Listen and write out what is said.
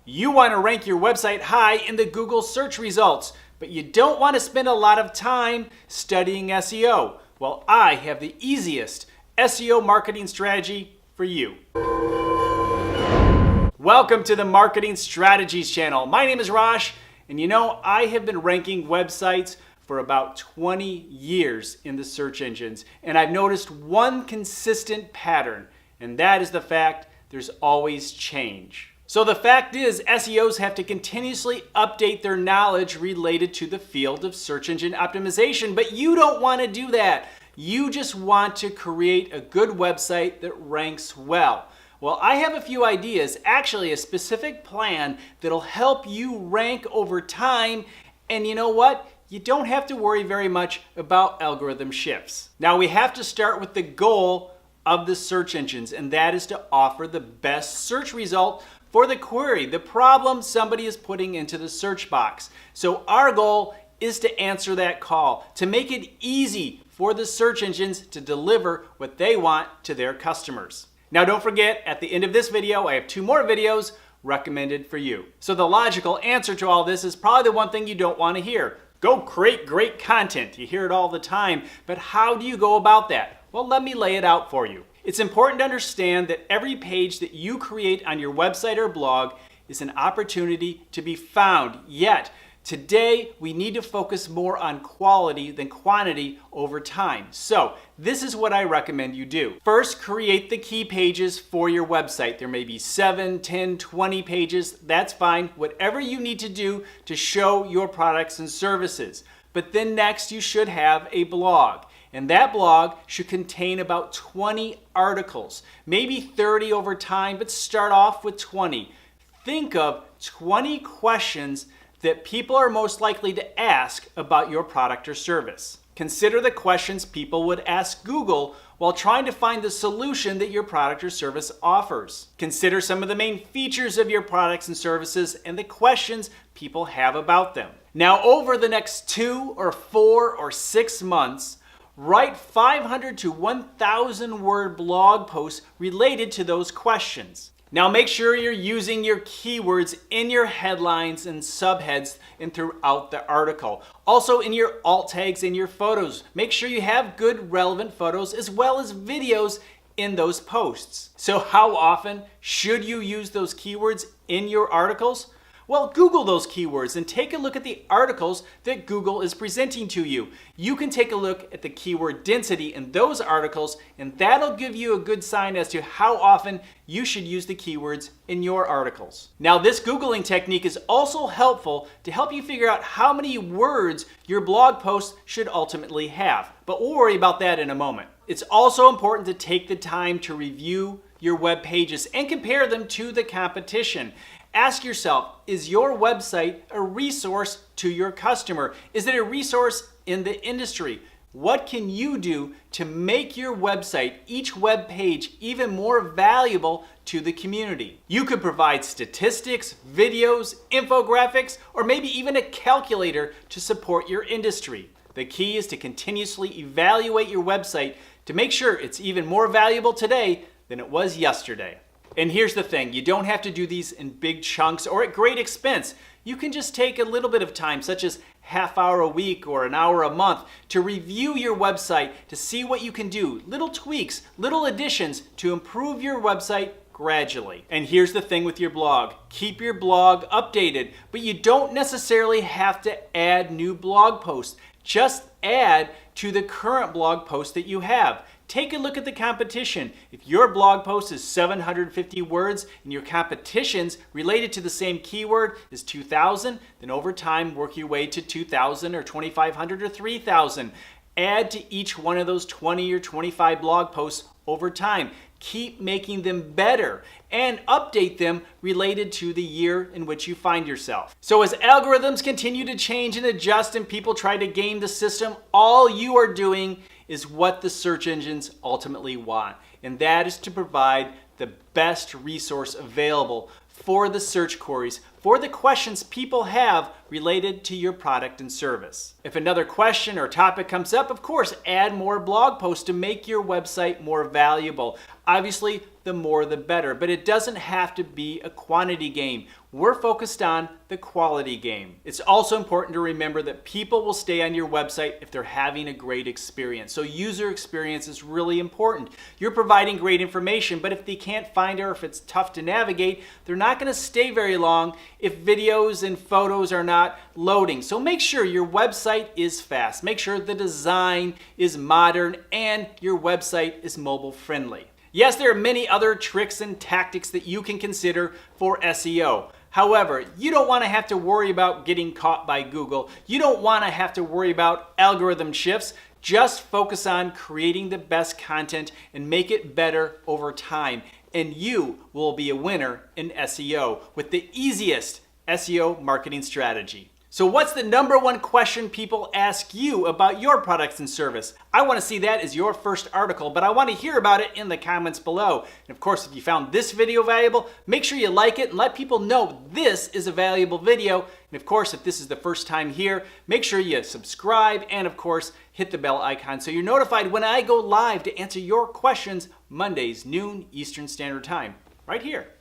You want to rank your website high in the Google search results, but you don't want to spend a lot of time studying SEO. Well, I have the easiest SEO marketing strategy for you. Welcome to the Marketing Strategies channel. My name is Rosh, and I have been ranking websites for about 20 years in the search engines, and I've noticed one consistent pattern, and that is the fact there's always change. So the fact is, SEOs have to continuously update their knowledge related to the field of search engine optimization, but you don't want to do that. You just want to create a good website that ranks well. Well, I have a few ideas, actually a specific plan that'll help you rank over time, and you know what? You don't have to worry very much about algorithm shifts. Now we have to start with the goal of the search engines, and that is to offer the best search result for the query, the problem somebody is putting into the search box. So our goal is to answer that call, to make it easy for the search engines to deliver what they want to their customers. Now don't forget, at the end of this video, I have 2 more videos recommended for you. So the logical answer to all this is probably the one thing you don't want to hear. Go create great content. You hear it all the time, but how do you go about that? Well, let me lay it out for you. It's important to understand that every page that you create on your website or blog is an opportunity to be found. Yet, today we need to focus more on quality than quantity over time. So, this is what I recommend you do. First, create the key pages for your website. There may be 7, 10, 20 pages. That's fine. Whatever you need to do to show your products and services. But then next, you should have a blog. And that blog should contain about 20 articles, maybe 30 over time, but start off with 20. Think of 20 questions that people are most likely to ask about your product or service. Consider the questions people would ask Google while trying to find the solution that your product or service offers. Consider some of the main features of your products and services and the questions people have about them. Now, over the next 2 or 4 or 6 months, write 500 to 1,000 word blog posts related to those questions. Now make sure you're using your keywords in your headlines and subheads and throughout the article. Also in your alt tags and your photos. Make sure you have good relevant photos as well as videos in those posts. So how often should you use those keywords in your articles? Well, Google those keywords and take a look at the articles that Google is presenting to you. You can take a look at the keyword density in those articles, and that'll give you a good sign as to how often you should use the keywords in your articles. Now, this Googling technique is also helpful to help you figure out how many words your blog post should ultimately have, but we'll worry about that in a moment. It's also important to take the time to review your web pages and compare them to the competition. Ask yourself, is your website a resource to your customer? Is it a resource in the industry? What can you do to make your website, each web page, even more valuable to the community? You could provide statistics, videos, infographics, or maybe even a calculator to support your industry. The key is to continuously evaluate your website to make sure it's even more valuable today than it was yesterday. And here's the thing, you don't have to do these in big chunks or at great expense. You can just take a little bit of time, such as half hour a week or an hour a month, to review your website to see what you can do, little tweaks, little additions to improve your website gradually. And here's the thing with your blog. Keep your blog updated, but you don't necessarily have to add new blog posts. Just add to the current blog post that you have. Take a look at the competition. If your blog post is 750 words and your competition's related to the same keyword is 2,000, then over time work your way to 2,000 or 2,500 or 3,000. Add to each one of those 20 or 25 blog posts over time. Keep making them better and update them related to the year in which you find yourself. So as algorithms continue to change and adjust and people try to game the system, all you are doing is what the search engines ultimately want, and that is to provide the best resource available for the search queries, for the questions people have related to your product and service. If another question or topic comes up, of course, add more blog posts to make your website more valuable. Obviously, the more the better. But it doesn't have to be a quantity game. We're focused on the quality game. It's also important to remember that people will stay on your website if they're having a great experience. So user experience is really important. You're providing great information, but if they can't find it or if it's tough to navigate, they're not going to stay very long if videos and photos are not loading. So make sure your website is fast. Make sure the design is modern and your website is mobile friendly. Yes, there are many other tricks and tactics that you can consider for SEO. However, you don't want to have to worry about getting caught by Google. You don't want to have to worry about algorithm shifts. Just focus on creating the best content and make it better over time. And you will be a winner in SEO with the easiest SEO marketing strategy. So what's the number one question people ask you about your products and service? I want to see that as your first article, but I want to hear about it in the comments below. And of course, if you found this video valuable, make sure you like it and let people know this is a valuable video. And of course, if this is the first time here, make sure you subscribe and of course, hit the bell icon so you're notified when I go live to answer your questions Mondays, noon Eastern Standard Time, right here.